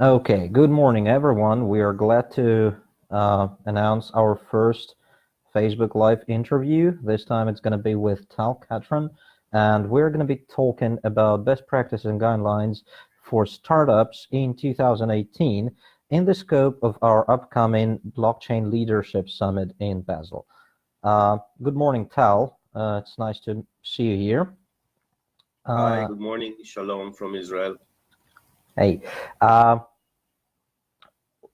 Okay, good morning, everyone. We are glad to announce our first Facebook Live interview. This time it's going to be with Tal Catran, and we're going to be talking about best practices and guidelines for startups in 2018 in the scope of our upcoming Blockchain Leadership Summit in Basel. Good morning, Tal. It's nice to see you here. Hi, good morning. Shalom from Israel. Hey.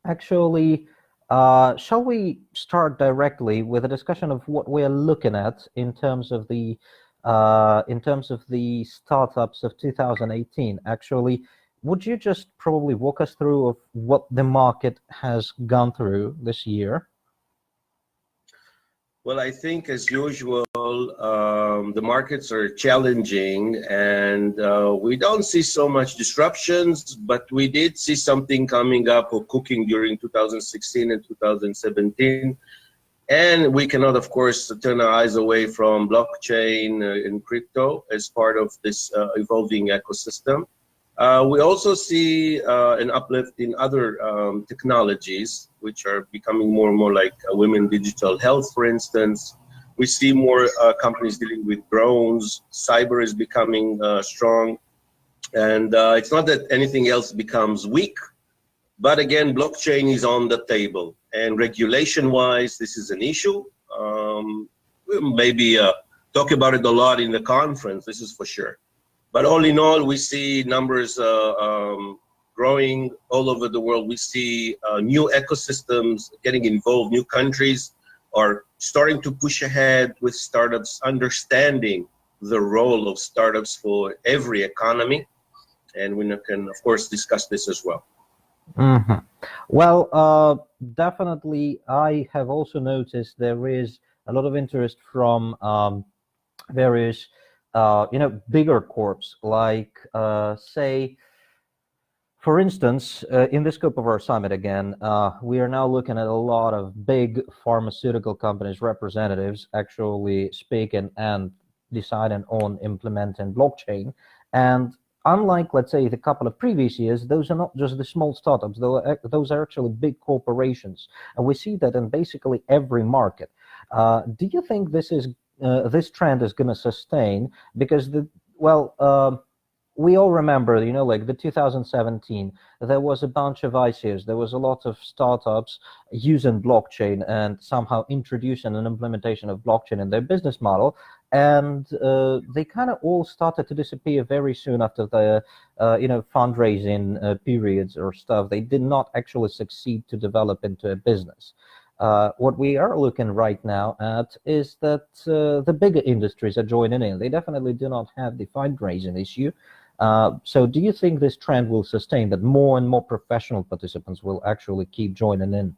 Actually, shall we start directly with a discussion of what we're looking at in terms of the startups of 2018? Actually, would you just probably walk us through of what the market has gone through this year? Well, I think as usual, the markets are challenging, and we don't see so much disruptions, but we did see something coming up or cooking during 2016 and 2017. And we cannot, of course, turn our eyes away from blockchain and crypto as part of this evolving ecosystem. We also see an uplift in other technologies, which are becoming more and more like women digital health, for instance. We see more companies dealing with drones. Cyber is becoming strong. And it's not that anything else becomes weak, but again, blockchain is on the table. And regulation-wise, this is an issue. We'll maybe talk about it a lot in the conference, this is for sure. But all in all, we see numbers growing all over the world. We see new ecosystems getting involved. New countries are starting to push ahead with startups, understanding the role of startups for every economy. And we can, of course, discuss this as well. Mm-hmm. Well, definitely, I have also noticed there is a lot of interest from various bigger corps, like, say, for instance, in the scope of our summit again, we are now looking at a lot of big pharmaceutical companies representatives actually speaking and deciding on implementing blockchain. And unlike, let's say, the couple of previous years, those are not just the small startups, those are actually big corporations. And we see that in basically every market. Do you think this trend is going to sustain? Because we all remember, like the 2017, there was a bunch of ICOs, there was a lot of startups using blockchain and somehow introducing an implementation of blockchain in their business model, and they kind of all started to disappear very soon after the fundraising periods or stuff. They did not actually succeed to develop into a business. What we are looking right now at is that the bigger industries are joining in. They definitely do not have the fundraising issue. So do you think this trend will sustain, that more and more professional participants will actually keep joining in?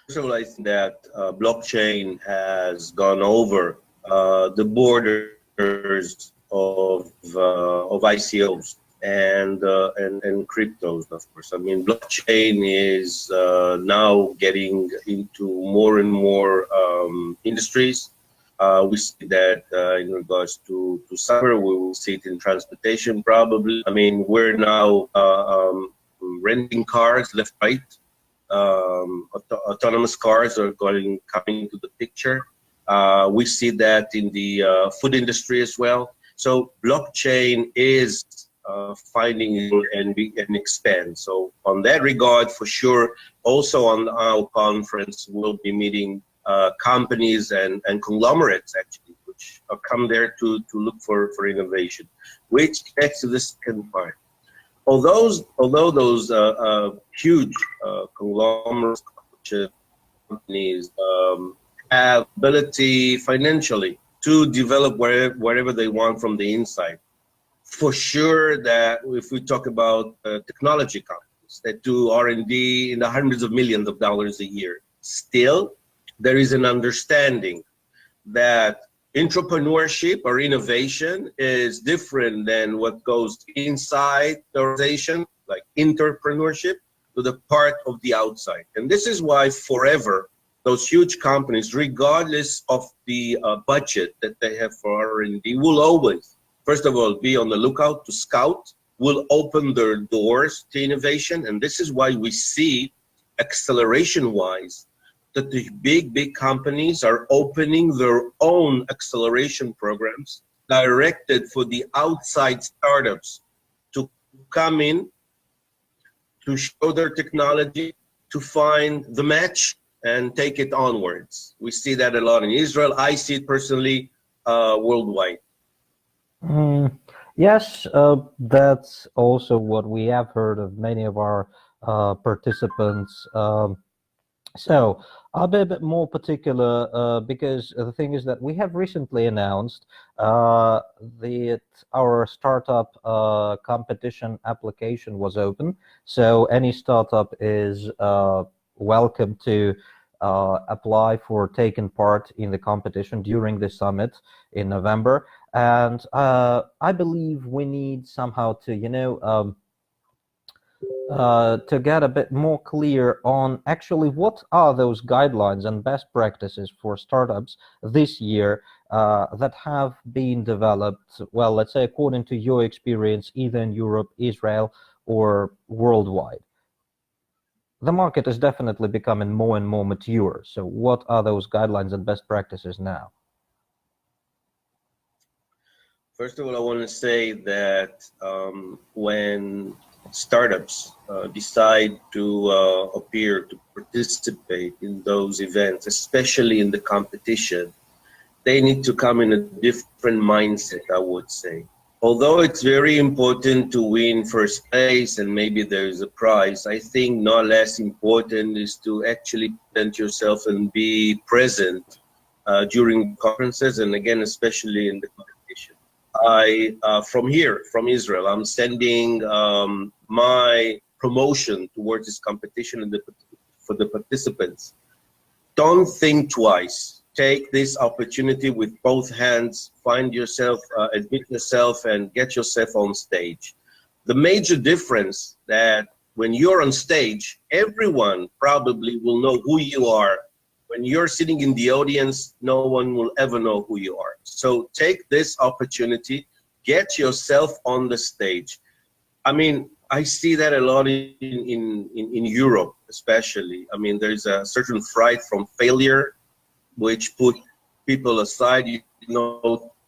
First of all, I think that blockchain has gone over the borders of ICOs and cryptos, of course. I mean, blockchain is now getting into more and more industries. We see that in regards to cyber, we will see it in transportation probably. I mean, we're now renting cars left, right. Autonomous cars are coming into the picture. We see that in the food industry as well. So blockchain is finding and expand. So on that regard, for sure, also on our conference, we'll be meeting companies and conglomerates actually, which come there to look for innovation, which gets to the second part. Although those huge conglomerates companies have ability financially to develop wherever they want from the inside, for sure that if we talk about technology companies that do R&D in the hundreds of millions of dollars a year, still there is an understanding that entrepreneurship or innovation is different than what goes inside the organization, like entrepreneurship, to the part of the outside. And this is why forever those huge companies, regardless of the budget that they have for R&D, will always, first of all, be on the lookout to scout will open their doors to innovation. And this is why we see, acceleration-wise, that the big companies are opening their own acceleration programs directed for the outside startups to come in, to show their technology, to find the match and take it onwards. We see that a lot in Israel. I see it personally worldwide. Yes, that's also what we have heard of many of our participants. So I'll be a bit more particular because the thing is that we have recently announced that our startup competition application was open. So any startup is welcome to apply for taking part in the competition during the summit in November. And I believe we need somehow to, to get a bit more clear on actually what are those guidelines and best practices for startups this year that have been developed, well, let's say according to your experience, either in Europe, Israel, or worldwide. The market is definitely becoming more and more mature. So what are those guidelines and best practices now? First of all, I want to say that when startups decide to appear to participate in those events, especially in the competition, they need to come in a different mindset, I would say. Although it's very important to win first place and maybe there's a prize, I think not less important is to actually present yourself and be present during conferences, and again, especially in the competition. From Israel, I'm sending my promotion towards this competition and for the participants. Don't think twice. Take this opportunity with both hands, find yourself, admit yourself, and get yourself on stage. The major difference that when you're on stage, everyone probably will know who you are. When you're sitting in the audience, no one will ever know who you are. So take this opportunity, get yourself on the stage. I mean, I see that a lot in Europe, especially. I mean, there's a certain fright from failure, which put people aside,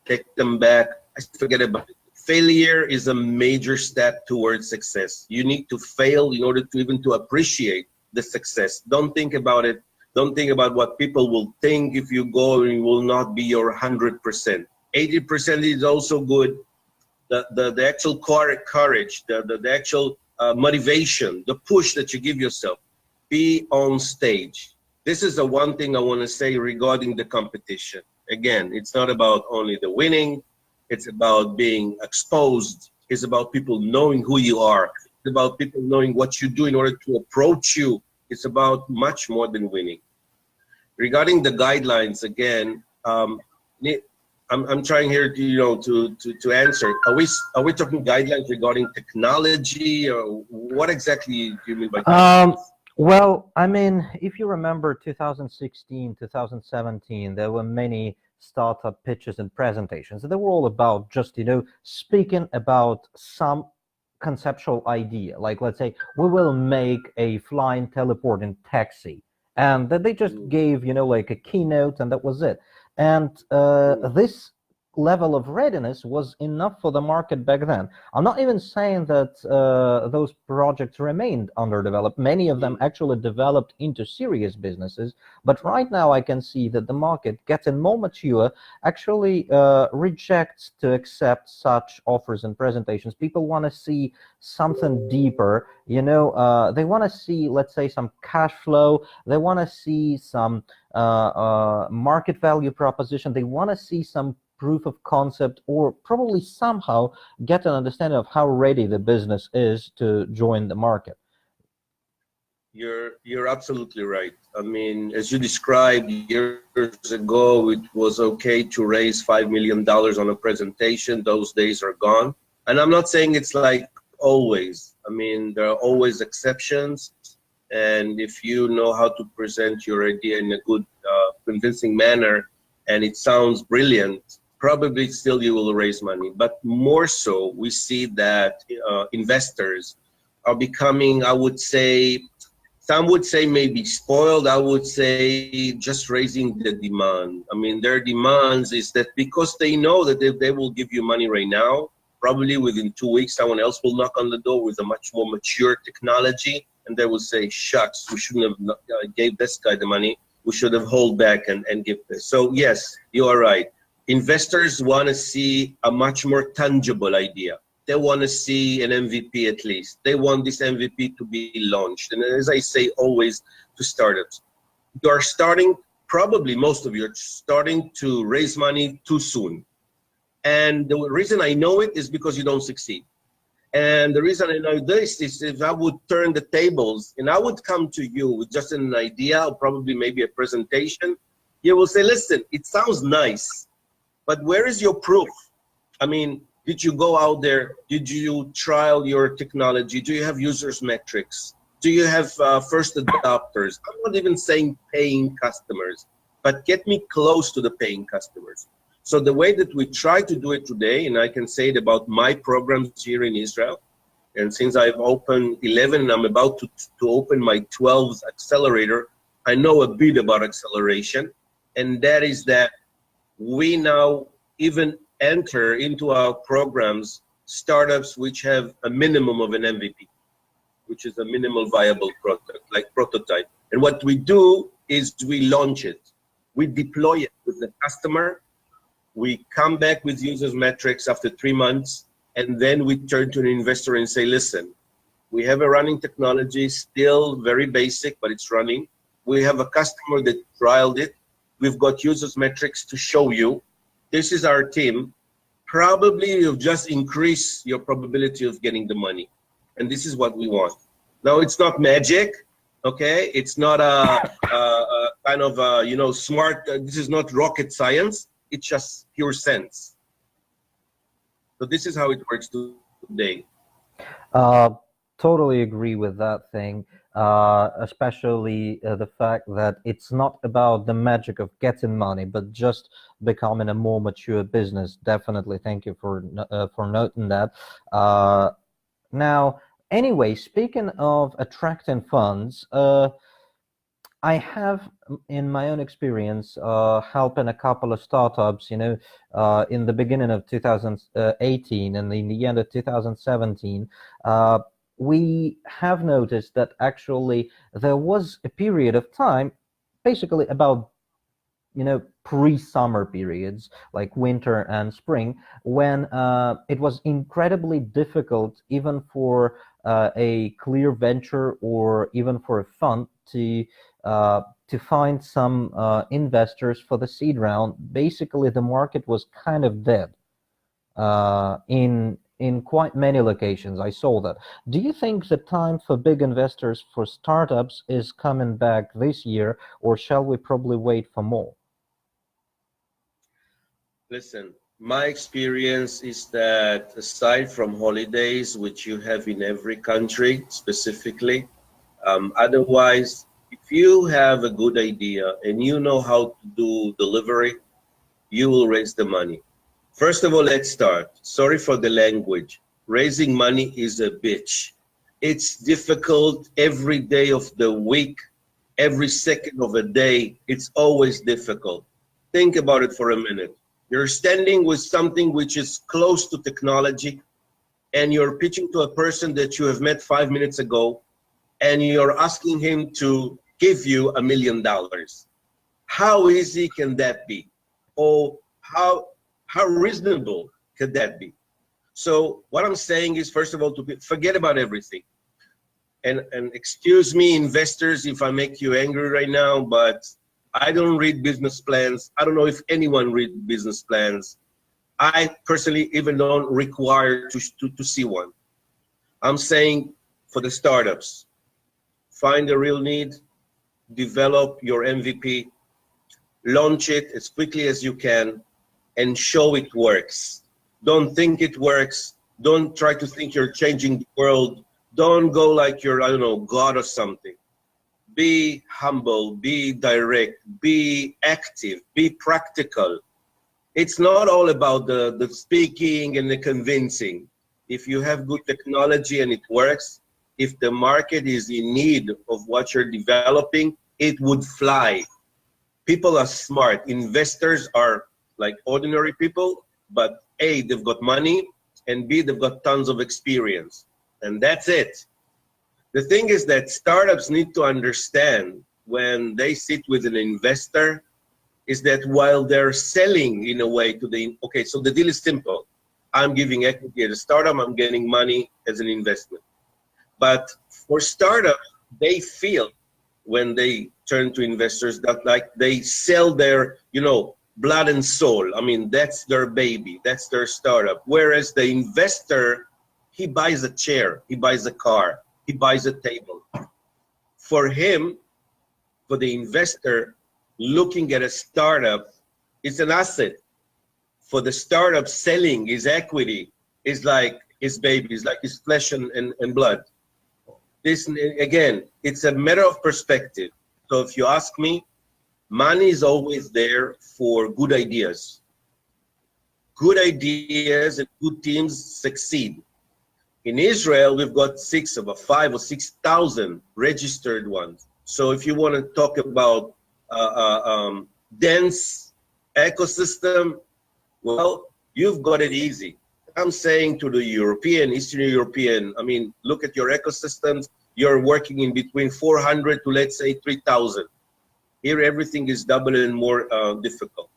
take them back. I forget about it. Failure is a major step towards success. You need to fail in order to even to appreciate the success. Don't think about it. Don't think about what people will think if you go and it will not be your 100%. 80% is also good. The actual courage, the actual motivation, the push that you give yourself. Be on stage. This is the one thing I want to say regarding the competition. Again, it's not about only the winning. It's about being exposed. It's about people knowing who you are. It's about people knowing what you do in order to approach you. It's about much more than winning. Regarding the guidelines, again, I'm trying here to answer. Are we talking guidelines regarding technology, or what exactly do you mean by guidelines? Well, I mean, if you remember 2016, 2017, there were many startup pitches and presentations. They were all about just, speaking about some conceptual idea. Like, let's say, we will make a flying teleporting taxi. And then they just gave, like a keynote, and that was it. And this level of readiness was enough for the market back then. I'm not even saying that those projects remained underdeveloped. Many of them actually developed into serious businesses. But right now I can see that the market, getting more mature, actually rejects to accept such offers and presentations. People want to see something deeper. They want to see, let's say, some cash flow. They want to see some market value proposition. They want to see some proof of concept, or probably somehow get an understanding of how ready the business is to join the market. You're absolutely right. I mean, as you described, years ago, it was okay to raise $5 million on a presentation. Those days are gone. And I'm not saying it's like always. I mean, there are always exceptions. And if you know how to present your idea in a good, convincing manner, and it sounds brilliant, probably still you will raise money. But more so, we see that investors are becoming, I would say, some would say maybe spoiled. I would say just raising the demand. I mean, their demands is that because they know that if they will give you money right now, probably within 2 weeks, someone else will knock on the door with a much more mature technology, and they will say, shucks, we shouldn't have gave this guy the money. We should have hold back and give this. So yes, you are right. Investors want to see a much more tangible idea. They want to see an MVP at least. They want this MVP to be launched. And as I say always to startups, you are starting, probably most of you are starting to raise money too soon. And the reason I know it is because you don't succeed. And the reason I know this is if I would turn the tables and I would come to you with just an idea or probably maybe a presentation, you will say, listen, it sounds nice, but where is your proof? I mean, did you go out there? Did you trial your technology? Do you have users metrics? Do you have first adopters? I'm not even saying paying customers, but get me close to the paying customers. So the way that we try to do it today, and I can say it about my programs here in Israel, and since I've opened 11 and I'm about to open my 12th accelerator, I know a bit about acceleration, and that is that we now even enter into our programs startups which have a minimum of an MVP, which is a minimal viable product, like prototype. And what we do is we launch it. We deploy it with the customer. We come back with users metrics after 3 months, and then we turn to an investor and say, listen, we have a running technology, still very basic, but it's running. We have a customer that trialed it. We've got users metrics to show you. This is our team. Probably you've just increased your probability of getting the money. And this is what we want. Now, it's not magic, okay? It's not a kind of, you know, smart, this is not rocket science. It's just pure sense. So this is how it works today. Totally agree with that thing, especially the fact that it's not about the magic of getting money, but just becoming a more mature business. Definitely, thank you for noting that. Now, anyway, speaking of attracting funds, I have, in my own experience, helping a couple of startups, you know, in the beginning of 2018 and in the end of 2017, we have noticed that actually there was a period of time, basically about, you know, pre-summer periods like winter and spring, when it was incredibly difficult even for a clear venture or even for a fund to find some investors for the seed round. Basically, the market was kind of dead in quite many locations. I saw that. Do you think the time for big investors for startups is coming back this year, or shall we probably wait for more? Listen, my experience is that aside from holidays, which you have in every country specifically, otherwise, if you have a good idea and you know how to do delivery, you will raise the money. First of all, let's start. Sorry for the language. Raising money is a bitch. It's difficult every day of the week, every second of a day. It's always difficult. Think about it for a minute. You're standing with something which is close to technology, and you're pitching to a person that you have met 5 minutes ago, and you're asking him to give you $1 million. How easy can that be? Or how reasonable could that be? So what I'm saying is, first of all, to forget about everything. And excuse me, investors, if I make you angry right now, but I don't read business plans. I don't know if anyone reads business plans. I personally even don't require to see one. I'm saying for the startups, find a real need, develop your MVP, launch it as quickly as you can, and show it works. Don't think it works. Don't try to think you're changing the world. Don't go like you're, I don't know, God or something. Be humble, be direct, be active, be practical. It's not all about the speaking and the convincing. If you have good technology and it works, if the market is in need of what you're developing, it would fly. People are smart. Investors are like ordinary people, but A, they've got money, and B, they've got tons of experience. And that's it. The thing is that startups need to understand when they sit with an investor is that while they're selling in a way to the, okay, so the deal is simple. I'm giving equity at a startup, I'm getting money as an investment. But for startups, they feel when they turn to investors that like they sell their, you know, blood and soul. I mean, that's their baby, that's their startup. Whereas the investor, he buys a chair, he buys a car, he buys a table. For him, for the investor, looking at a startup, it's an asset. For the startup, selling his equity is like his baby, is like his flesh and blood. This, again, it's a matter of perspective. So if you ask me, money is always there for good ideas. Good ideas and good teams succeed. In Israel, we've got 5 or 6,000 registered ones. So if you want to talk about dense ecosystem, well, you've got it easy. I'm saying to the European, Eastern European, I mean, look at your ecosystems. You're working in between 400 to, let's say, 3,000. Here, everything is double and more difficult.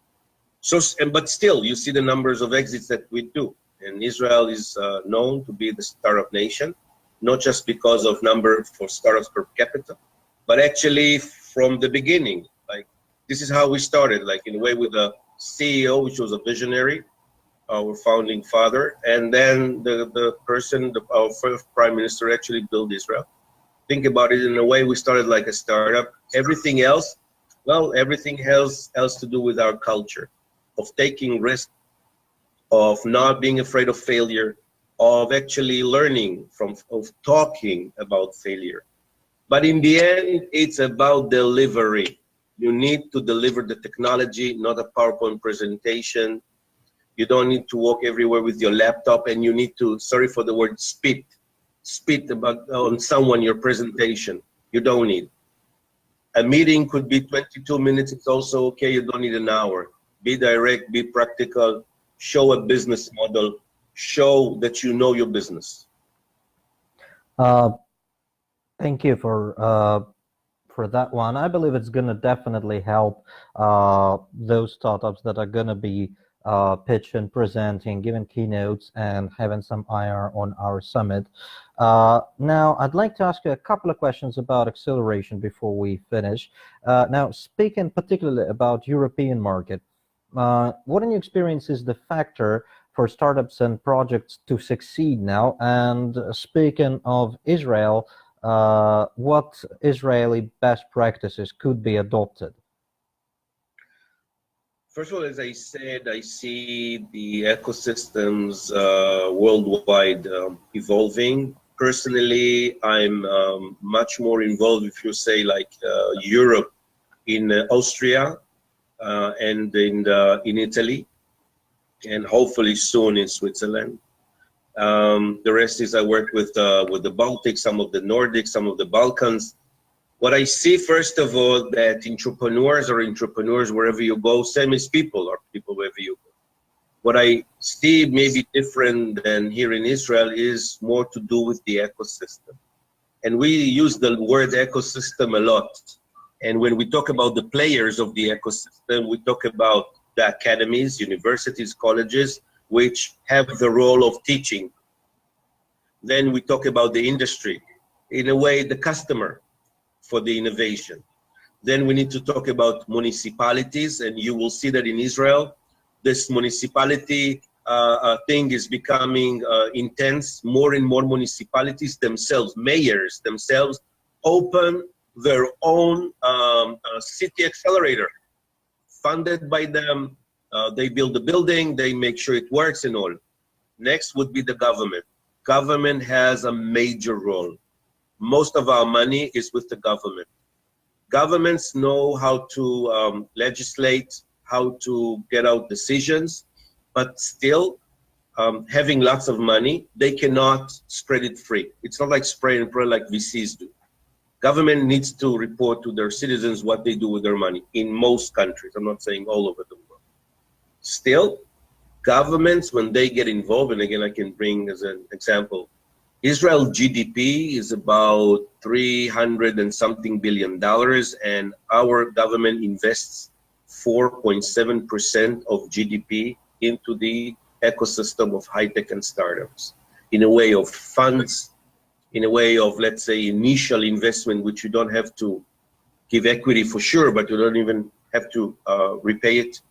So, but still, you see the numbers of exits that we do. And Israel is known to be the startup nation, not just because of number for startups per capita, but actually from the beginning. Like, this is how we started, like in a way with a CEO, which was a visionary, our founding father, and then the person, our first prime minister actually built Israel. Think about it in a way, we started like a startup. Everything else, well, everything else to do with our culture of taking risks, of not being afraid of failure, of actually learning of talking about failure. But in the end, it's about delivery. You need to deliver the technology, not a PowerPoint presentation. You don't need to walk everywhere with your laptop, and you need to, sorry for the word, spit about on someone your presentation. You don't need. A meeting could be 22 minutes. It's also okay. You don't need an hour. Be direct, be practical, show a business model, show that you know your business. Thank you for that one. I believe it's going to definitely help those startups that are going to be pitching, presenting, giving keynotes, and having some IR on our summit. Now, I'd like to ask you a couple of questions about acceleration before we finish. Now, speaking particularly about European market, what in your experience is the factor for startups and projects to succeed now? And speaking of Israel, what Israeli best practices could be adopted? First of all, as I said, I see the ecosystems worldwide evolving. Personally, I'm much more involved, if you say, like Europe, in Austria and in Italy, and hopefully soon in Switzerland. The rest is I work with the Baltics, some of the Nordics, some of the Balkans. What I see, first of all, that entrepreneurs are entrepreneurs wherever you go, same as people are people wherever you go. What I see maybe different than here in Israel is more to do with the ecosystem. And we use the word ecosystem a lot. And when we talk about the players of the ecosystem, we talk about the academies, universities, colleges, which have the role of teaching. Then we talk about the industry, in a way, the customer for the innovation. Then we need to talk about municipalities, and you will see that in Israel, this municipality thing is becoming intense. More and more municipalities themselves, mayors themselves, open their own city accelerator, funded by them. They build the building, they make sure it works and all. Next would be the government. Government has a major role. Most of our money is with the government. Governments know how to legislate, how to get out decisions, but still having lots of money, they cannot spread it free. It's not like spray and pray like VCs do. Government needs to report to their citizens what they do with their money in most countries. I'm not saying all over the world. Still, governments, when they get involved, and again, I can bring as an example, Israel GDP is about 300 and something billion dollars, and our government invests 4.7% of GDP into the ecosystem of high-tech and startups in a way of funds, in a way of, let's say, initial investment, which you don't have to give equity for sure, but you don't even have to repay it.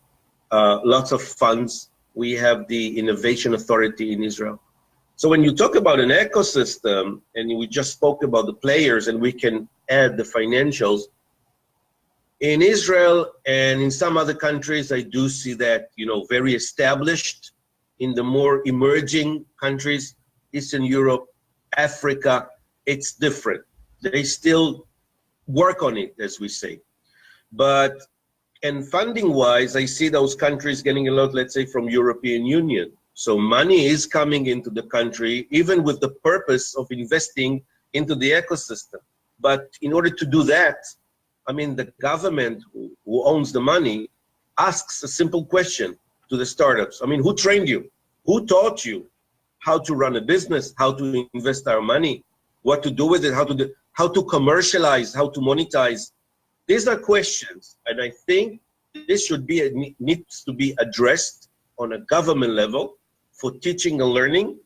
Lots of funds. We have the Innovation Authority in Israel. So when you talk about an ecosystem, and we just spoke about the players, and we can add the financials, in Israel and in some other countries, I do see that, you know, very established. In the more emerging countries, Eastern Europe, Africa, it's different. They still work on it, as we say. But, and funding-wise, I see those countries getting a lot, let's say, from European Union. So money is coming into the country, even with the purpose of investing into the ecosystem. But in order to do that, I mean, the government who owns the money asks a simple question to the startups. I mean, who trained you? Who taught you how to run a business, how to invest our money, what to do with it, how to commercialize, how to monetize? These are questions, and I think this should be needs to be addressed on a government level for teaching and learning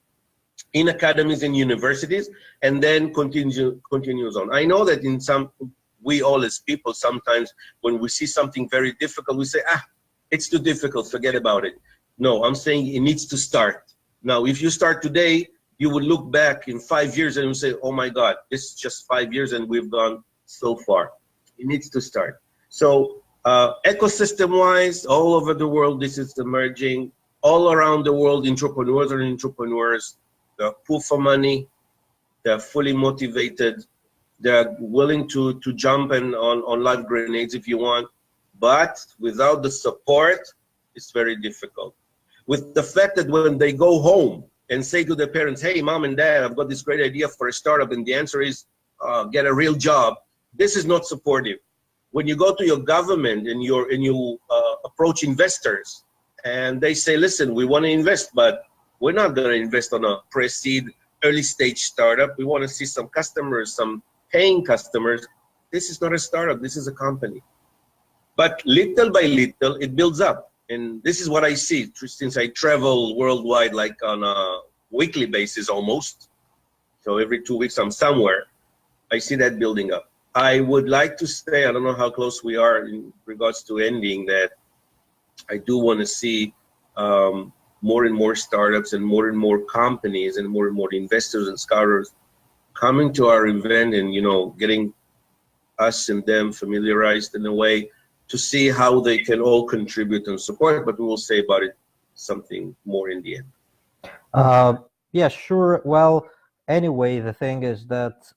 in academies and universities, and then continues on. I know that in some, we all as people, sometimes when we see something very difficult, we say, it's too difficult, forget about it. No, I'm saying it needs to start. Now, if you start today, you would look back in 5 years and you say, oh my God, this is just 5 years and we've gone so far. It needs to start. So ecosystem-wise, all over the world, this is emerging. All around the world, entrepreneurs are entrepreneurs. They're poor for money. They're fully motivated. They're willing to jump on live grenades if you want. But without the support, it's very difficult. With the fact that when they go home and say to their parents, hey, mom and dad, I've got this great idea for a startup, and the answer is get a real job, this is not supportive. When you go to your government and you approach investors and they say, listen, we want to invest, but we're not going to invest on a pre-seed, early stage startup. We want to see some customers, some paying customers. This is not a startup, this is a company. But little by little, it builds up. And this is what I see since I travel worldwide, like on a weekly basis almost. So every 2 weeks I'm somewhere. I see that building up. I would like to say, I don't know how close we are in regards to ending, that I do want to see more and more startups and more companies and more investors and scholars coming to our event and, you know, getting us and them familiarized in a way to see how they can all contribute and support, but we will say about it something more in the end. Yeah, sure. Well, anyway, the thing is that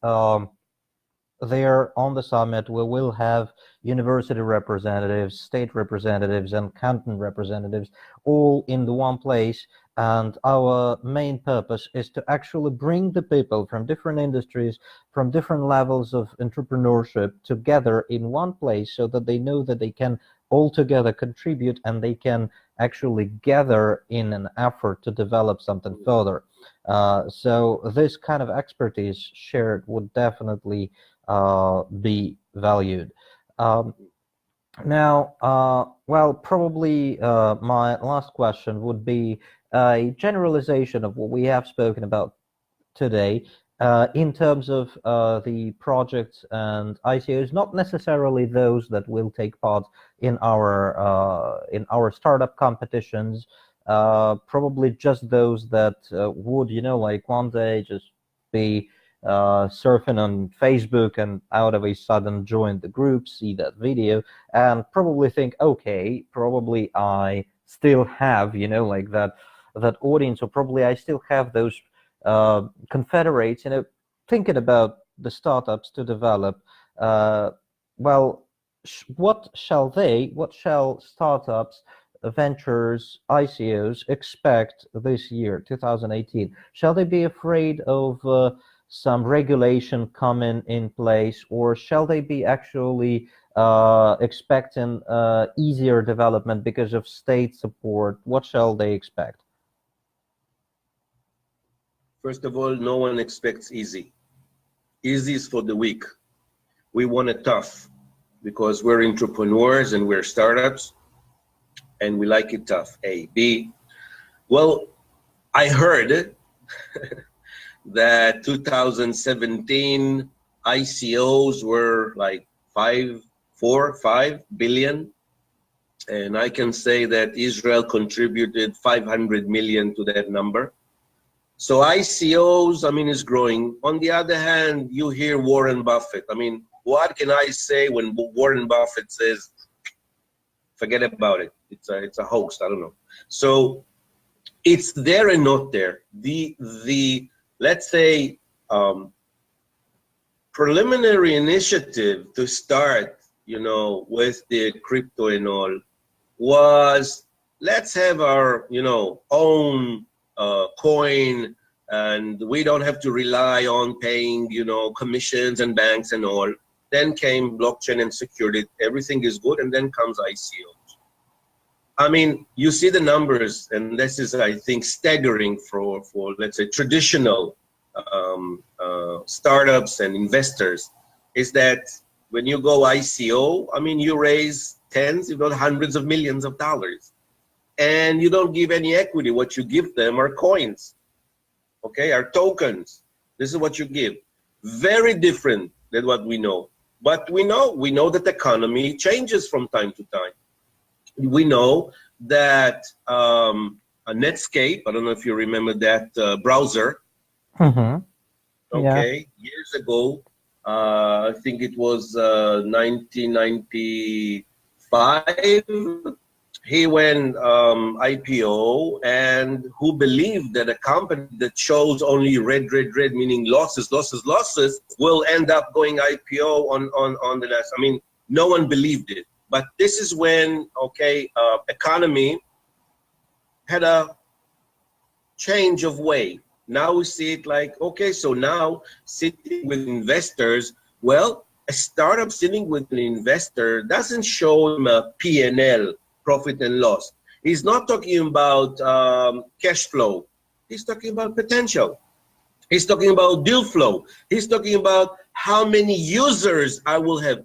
there on the summit, we will have university representatives, state representatives, and canton representatives all in the one place. And our main purpose is to actually bring the people from different industries, from different levels of entrepreneurship together in one place so that they know that they can all together contribute and they can actually gather in an effort to develop something further. So this kind of expertise shared would definitely be valued. Now, well, probably my last question would be a generalization of what we have spoken about today in terms of the projects and ICOs, not necessarily those that will take part in our startup competitions, probably just those that would, you know, like one day just be surfing on Facebook and out of a sudden join the group, see that video, and probably think, okay, probably I still have, you know, like that audience, or probably I still have those confederates, you know, thinking about the startups to develop. Well, what shall startups, ventures, ICOs expect this year, 2018? Shall they be afraid of some regulation coming in place, or shall they be actually expecting easier development because of state support? What shall they expect? First of all, no one expects easy. Easy is for the weak. We want it tough because we're entrepreneurs and we're startups and we like it tough. A. B. Well, I heard that 2017 ICOs were like 5 billion. And I can say that Israel contributed 500 million to that number. So ICOs, I mean, is growing. On the other hand, you hear Warren Buffett. I mean, what can I say when Warren Buffett says, forget about it. It's a hoax, I don't know. So it's there and not there. The let's say, preliminary initiative to start, you know, with the crypto and all was, let's have our, you know, own coin, and we don't have to rely on paying, you know, commissions and banks and all. Then came blockchain and security. Everything is good, and then comes ICOs. I mean, you see the numbers, and this is, I think, staggering for let's say traditional startups and investors, is that when you go ICO, I mean, you raise tens, if not hundreds of millions of dollars. And you don't give any equity. What you give them are coins, okay, are tokens. This is what you give. Very different than what we know. But we know that the economy changes from time to time. We know that a Netscape, I don't know if you remember that browser, okay, years ago, I think it was 1995, he went IPO, and who believed that a company that shows only red, meaning losses, will end up going IPO on the last. I mean, no one believed it. But this is when, okay, economy had a change of way. Now we see it like, okay, so now sitting with investors, well, a startup sitting with an investor doesn't show him a P&L, profit and loss. He's not talking about cash flow. He's talking about potential. He's talking about deal flow. He's talking about how many users I will have.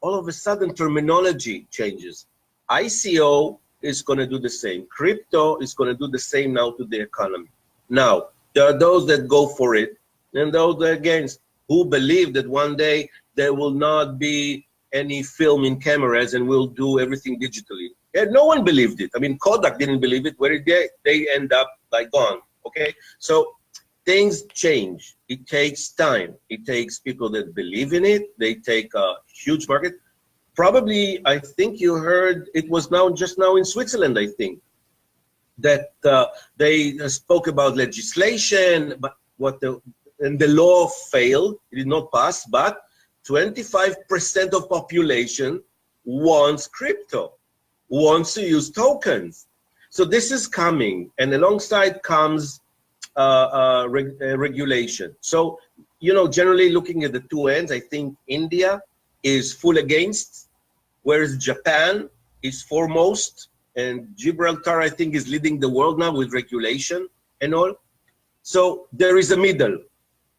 All of a sudden, terminology changes. ICO is going to do the same. Crypto is going to do the same now to the economy. Now, there are those that go for it, and those that are against, who believe that one day there will not be any film in cameras and we'll do everything digitally. And no one believed it. I mean, Kodak didn't believe it. Where did they end up like gone? Okay, so things change. It takes time. It takes people that believe in it. They take a huge market. Probably, I think you heard it was just now in Switzerland, I think, that they spoke about legislation, but and the law failed. It did not pass, but 25% of population wants crypto, wants to use tokens. So this is coming, and alongside comes regulation. So, you know, generally looking at the two ends, I think India is full against, whereas Japan is foremost, and Gibraltar, I think, is leading the world now with regulation and all. So there is a middle.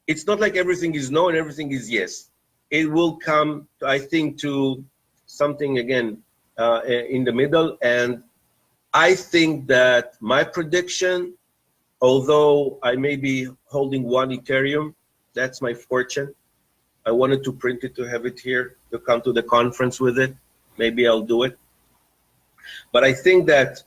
It's not like everything is no and everything is yes. It will come, I think, to something, again, in the middle. And I think that my prediction, although I may be holding one Ethereum, that's my fortune. I wanted to print it, to have it here, to come to the conference with it. Maybe I'll do it. But I think that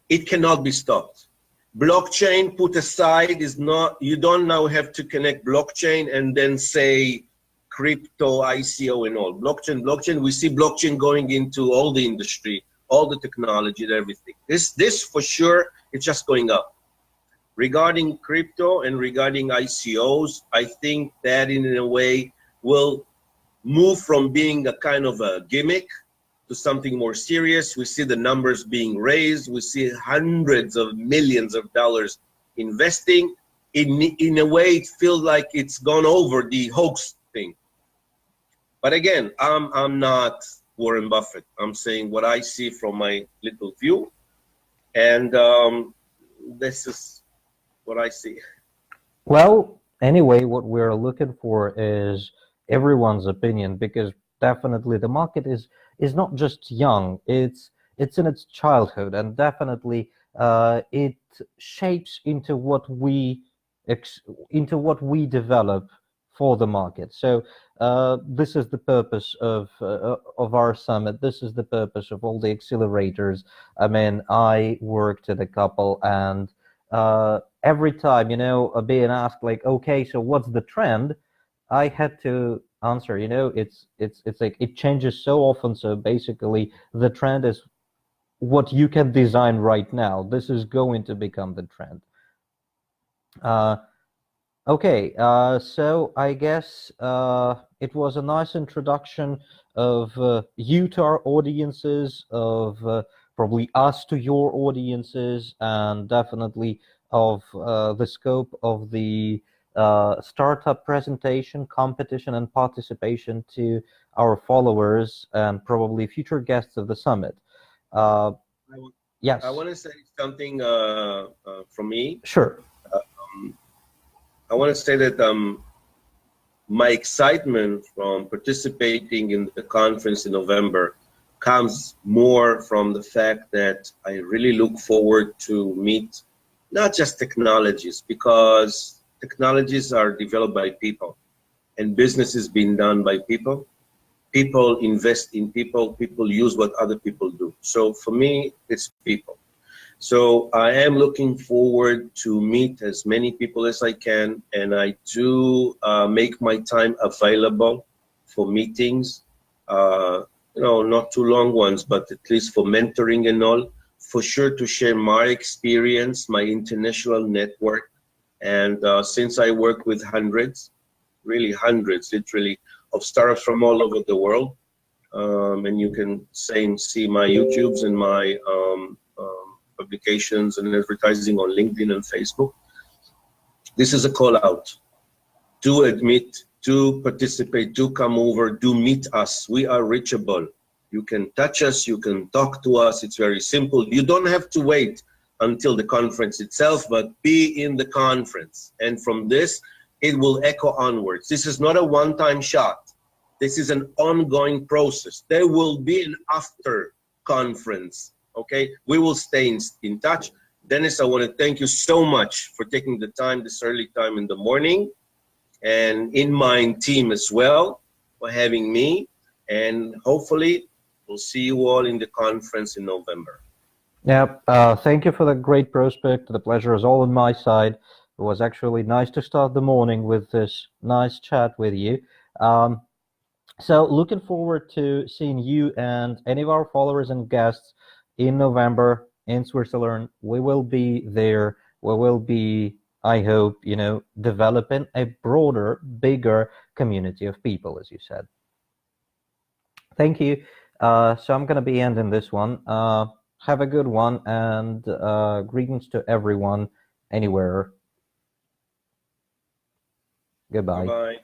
it cannot be stopped. Blockchain put aside is not, you don't now have to connect blockchain and then say crypto, ICO and all. Blockchain, we see blockchain going into all the industry, all the technology and everything. This for sure, it's just going up. Regarding crypto and regarding ICOs, I think that in a way will move from being a kind of a gimmick to something more serious. We see the numbers being raised. We see hundreds of millions of dollars investing. In a way, it feels like it's gone over the hoax thing. But again, I'm not Warren Buffett. I'm saying what I see from my little view, and this is what I see. Well, anyway, what we're looking for is everyone's opinion, because definitely the market is not just young, it's in its childhood, and definitely it shapes into what we develop for the market. So this is the purpose of our summit. This is the purpose of all the accelerators. I mean, I worked at a couple, and every time, you know, being asked like, okay, so what's the trend, I had to answer, you know, it's like it changes so often. So basically the trend is what you can design right now. This is going to become the trend. Okay, so I guess it was a nice introduction of you to our audiences, of probably us to your audiences, and definitely of the scope of the startup presentation, competition, and participation to our followers and probably future guests of the summit. Yes. I want to say something from me. Sure. I want to say that my excitement from participating in the conference in November comes more from the fact that I really look forward to meet not just technologies, because technologies are developed by people and business is being done by people. People invest in people, people use what other people do. So for me, it's people. So I am looking forward to meet as many people as I can, and I do make my time available for meetings, you know, not too long ones, but at least for mentoring and all, for sure to share my experience, my international network. And since I work with hundreds, really hundreds, literally, of startups from all over the world, and you can see my YouTubes and my publications and advertising on LinkedIn and Facebook. This is a call out. Do admit, do participate, do come over, do meet us. We are reachable. You can touch us, you can talk to us. It's very simple. You don't have to wait until the conference itself, but be in the conference. And from this, it will echo onwards. This is not a one-time shot. This is an ongoing process. There will be an after conference. Okay, we will stay in touch. Dennis, I want to thank you so much for taking the time, this early time in the morning, and InMind team as well for having me. And hopefully we'll see you all in the conference in November. Yeah, thank you for the great prospect. The pleasure is all on my side. It was actually nice to start the morning with this nice chat with you. So looking forward to seeing you and any of our followers and guests in November in Switzerland. We will be there. We will be, I hope, you know, developing a broader, bigger community of people, as you said. Thank you. So I'm going to be ending this one. Have a good one, and greetings to everyone anywhere. Goodbye. Bye-bye.